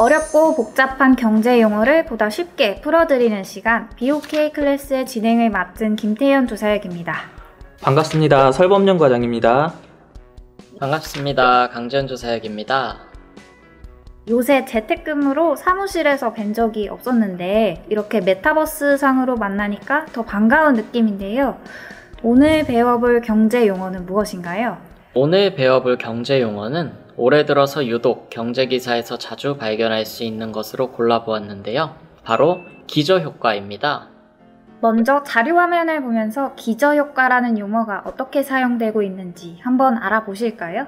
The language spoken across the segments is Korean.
어렵고 복잡한 경제 용어를 보다 쉽게 풀어드리는 시간, BOK 클래스의 진행을 맡은 김태현 조사역입니다. 반갑습니다. 설범용 과장입니다. 반갑습니다. 강지현 조사역입니다. 요새 재택근무로 사무실에서 뵌 적이 없었는데 이렇게 메타버스 상으로 만나니까 더 반가운 느낌인데요. 오늘 배워볼 경제 용어는 무엇인가요? 오늘 배워볼 경제 용어는 올해 들어서 유독 경제기사에서 자주 발견할 수 있는 것으로 골라보았는데요. 바로 기저효과입니다. 먼저 자료화면을 보면서 기저효과라는 용어가 어떻게 사용되고 있는지 한번 알아보실까요?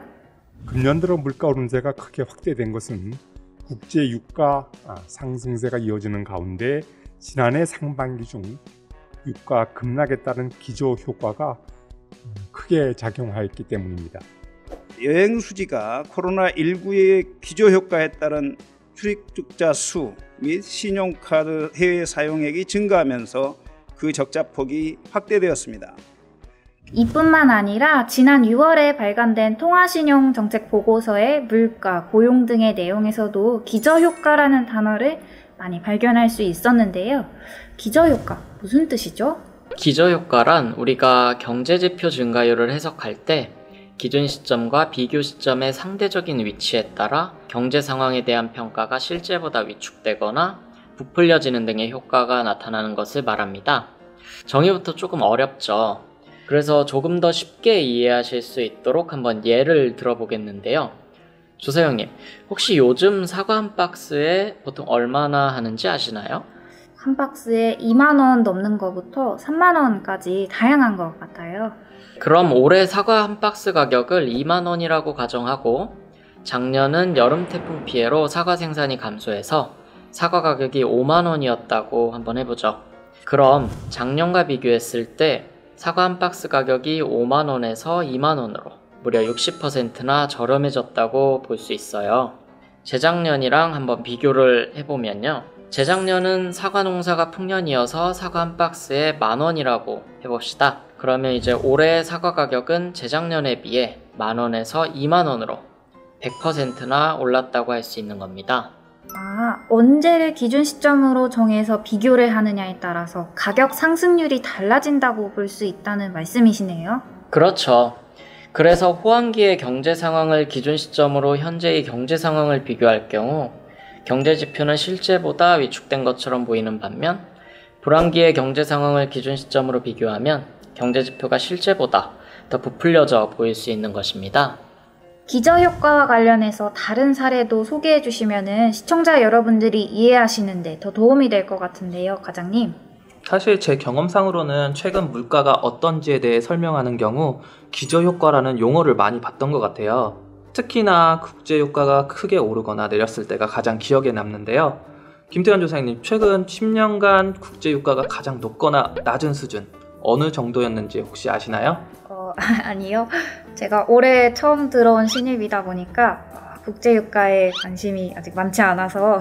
금년 들어 물가 오름세가 크게 확대된 것은 국제 유가 상승세가 이어지는 가운데 지난해 상반기 중 유가 급락에 따른 기저효과가 크게 작용하였기 때문입니다. 여행 수지가 코로나19의 기저효과에 따른 출입국자 수 및 신용카드 해외 사용액이 증가하면서 그 적자폭이 확대되었습니다. 이뿐만 아니라 지난 6월에 발간된 통화신용 정책 보고서의 물가, 고용 등의 내용에서도 기저효과라는 단어를 많이 발견할 수 있었는데요. 기저효과, 무슨 뜻이죠? 기저효과란 우리가 경제지표 증가율을 해석할 때 기준 시점과 비교 시점의 상대적인 위치에 따라 경제 상황에 대한 평가가 실제보다 위축되거나 부풀려지는 등의 효과가 나타나는 것을 말합니다. 정의부터 조금 어렵죠. 그래서 조금 더 쉽게 이해하실 수 있도록 한번 예를 들어보겠는데요. 조사형님, 혹시 요즘 사과 한 박스에 보통 얼마나 하는지 아시나요? 한 박스에 2만 원 넘는 것부터 3만 원까지 다양한 것 같아요. 그럼 올해 사과 한 박스 가격을 2만 원이라고 가정하고 작년은 여름 태풍 피해로 사과 생산이 감소해서 사과 가격이 5만 원이었다고 한번 해보죠. 그럼 작년과 비교했을 때 사과 한 박스 가격이 5만 원에서 2만 원으로 무려 60%나 저렴해졌다고 볼 수 있어요. 재작년이랑 한번 비교를 해보면요. 재작년은 사과 농사가 풍년이어서 사과 한 박스에 10,000원이라고 해봅시다. 그러면 이제 올해 사과 가격은 재작년에 비해 10,000원에서 20,000원으로 100%나 올랐다고 할 수 있는 겁니다. 언제를 기준 시점으로 정해서 비교를 하느냐에 따라서 가격 상승률이 달라진다고 볼 수 있다는 말씀이시네요. 그렇죠. 그래서 호황기의 경제 상황을 기준 시점으로 현재의 경제 상황을 비교할 경우 경제 지표는 실제보다 위축된 것처럼 보이는 반면 불황기의 경제 상황을 기준 시점으로 비교하면 경제 지표가 실제보다 더 부풀려져 보일 수 있는 것입니다. 기저효과와 관련해서 다른 사례도 소개해 주시면 시청자 여러분들이 이해하시는데 더 도움이 될 것 같은데요, 과장님. 사실 제 경험상으로는 최근 물가가 어떤지에 대해 설명하는 경우 기저효과라는 용어를 많이 봤던 것 같아요. 특히나 국제유가가 크게 오르거나 내렸을 때가 가장 기억에 남는데요. 김태현 조사님, 최근 10년간 국제유가가 가장 높거나 낮은 수준 어느 정도였는지 혹시 아시나요? 아니요. 제가 올해 처음 들어온 신입이다 보니까 국제유가에 관심이 아직 많지 않아서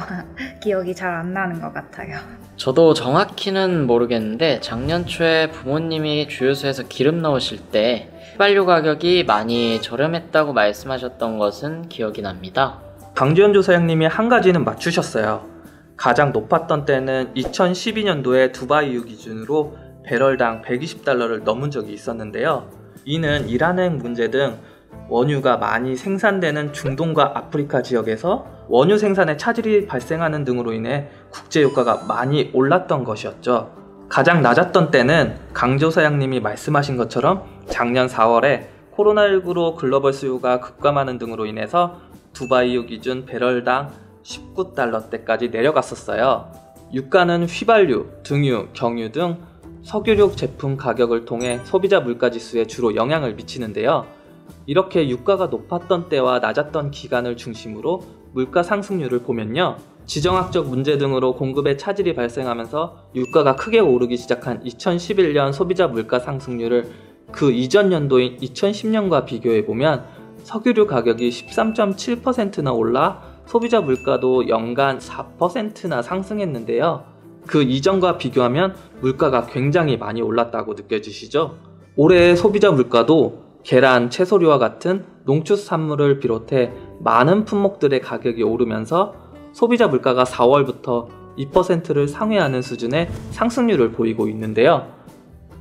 기억이 잘 안 나는 것 같아요. 저도 정확히는 모르겠는데 작년 초에 부모님이 주유소에서 기름 넣으실 때 휘발유 가격이 많이 저렴했다고 말씀하셨던 것은 기억이 납니다. 강지현 조사장님이 한 가지는 맞추셨어요. 가장 높았던 때는 2012년도에 두바이유 기준으로 배럴당 120달러를 넘은 적이 있었는데요. 이는 이란핵 문제 등 원유가 많이 생산되는 중동과 아프리카 지역에서 원유 생산에 차질이 발생하는 등으로 인해 국제유가가 많이 올랐던 것이었죠. 가장 낮았던 때는 강 조사장님이 말씀하신 것처럼 작년 4월에 코로나19로 글로벌 수요가 급감하는 등으로 인해서 두바이유 기준 배럴당 19달러대까지 내려갔었어요. 유가는 휘발유, 등유, 경유 등 석유류 제품 가격을 통해 소비자 물가지수에 주로 영향을 미치는데요. 이렇게 유가가 높았던 때와 낮았던 기간을 중심으로 물가 상승률을 보면요. 지정학적 문제 등으로 공급에 차질이 발생하면서 유가가 크게 오르기 시작한 2011년 소비자 물가 상승률을 그 이전 연도인 2010년과 비교해보면 석유류 가격이 13.7%나 올라 소비자 물가도 연간 4%나 상승했는데요. 그 이전과 비교하면 물가가 굉장히 많이 올랐다고 느껴지시죠? 올해 소비자 물가도 계란, 채소류와 같은 농축산물을 비롯해 많은 품목들의 가격이 오르면서 소비자 물가가 4월부터 2%를 상회하는 수준의 상승률을 보이고 있는데요.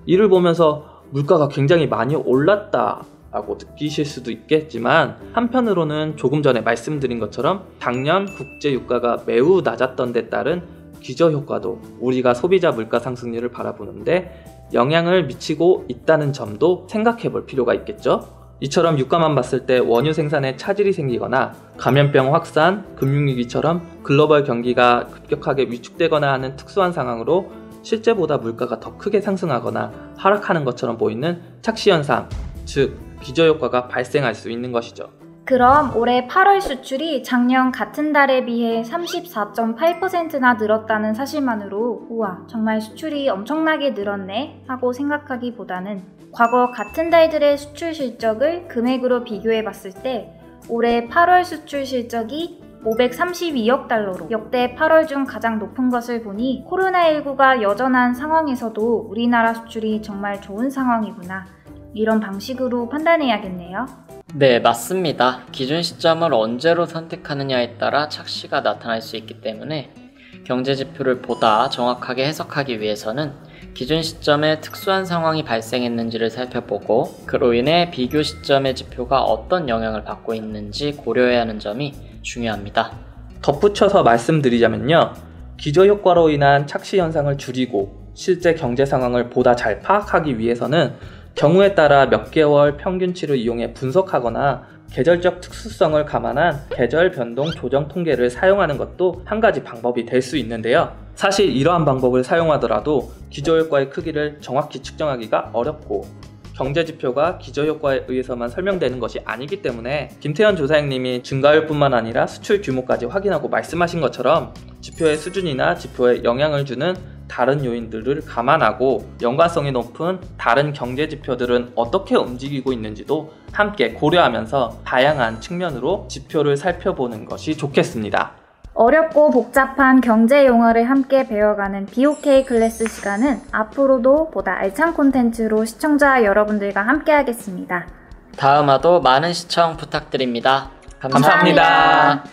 이를 보면서 물가가 굉장히 많이 올랐다라고 느끼실 수도 있겠지만, 한편으로는 조금 전에 말씀드린 것처럼 작년 국제 유가가 매우 낮았던 데 따른 기저효과도 우리가 소비자 물가 상승률을 바라보는데 영향을 미치고 있다는 점도 생각해 볼 필요가 있겠죠. 이처럼 유가만 봤을 때 원유 생산에 차질이 생기거나 감염병 확산, 금융위기처럼 글로벌 경기가 급격하게 위축되거나 하는 특수한 상황으로 실제보다 물가가 더 크게 상승하거나 하락하는 것처럼 보이는 착시현상, 즉 기저효과가 발생할 수 있는 것이죠. 그럼 올해 8월 수출이 작년 같은 달에 비해 34.8%나 늘었다는 사실만으로 우와, 정말 수출이 엄청나게 늘었네 하고 생각하기보다는 과거 같은 달들의 수출 실적을 금액으로 비교해 봤을 때 올해 8월 수출 실적이 532억 달러로 역대 8월 중 가장 높은 것을 보니 코로나19가 여전한 상황에서도 우리나라 수출이 정말 좋은 상황이구나, 이런 방식으로 판단해야겠네요. 네, 맞습니다. 기준 시점을 언제로 선택하느냐에 따라 착시가 나타날 수 있기 때문에 경제 지표를 보다 정확하게 해석하기 위해서는 기준 시점에 특수한 상황이 발생했는지를 살펴보고 그로 인해 비교 시점의 지표가 어떤 영향을 받고 있는지 고려해야 하는 점이 중요합니다. 덧붙여서 말씀드리자면요, 기저효과로 인한 착시 현상을 줄이고 실제 경제 상황을 보다 잘 파악하기 위해서는 경우에 따라 몇 개월 평균치를 이용해 분석하거나 계절적 특수성을 감안한 계절 변동 조정 통계를 사용하는 것도 한 가지 방법이 될 수 있는데요. 사실 이러한 방법을 사용하더라도 기저효과의 크기를 정확히 측정하기가 어렵고 경제지표가 기저효과에 의해서만 설명되는 것이 아니기 때문에 김태현 조사장님이 증가율뿐만 아니라 수출 규모까지 확인하고 말씀하신 것처럼 지표의 수준이나 지표에 영향을 주는 다른 요인들을 감안하고 연관성이 높은 다른 경제지표들은 어떻게 움직이고 있는지도 함께 고려하면서 다양한 측면으로 지표를 살펴보는 것이 좋겠습니다. 어렵고 복잡한 경제 용어를 함께 배워가는 BOK 클래스 시간은 앞으로도 보다 알찬 콘텐츠로 시청자 여러분들과 함께 하겠습니다. 다음화도 많은 시청 부탁드립니다. 감사합니다.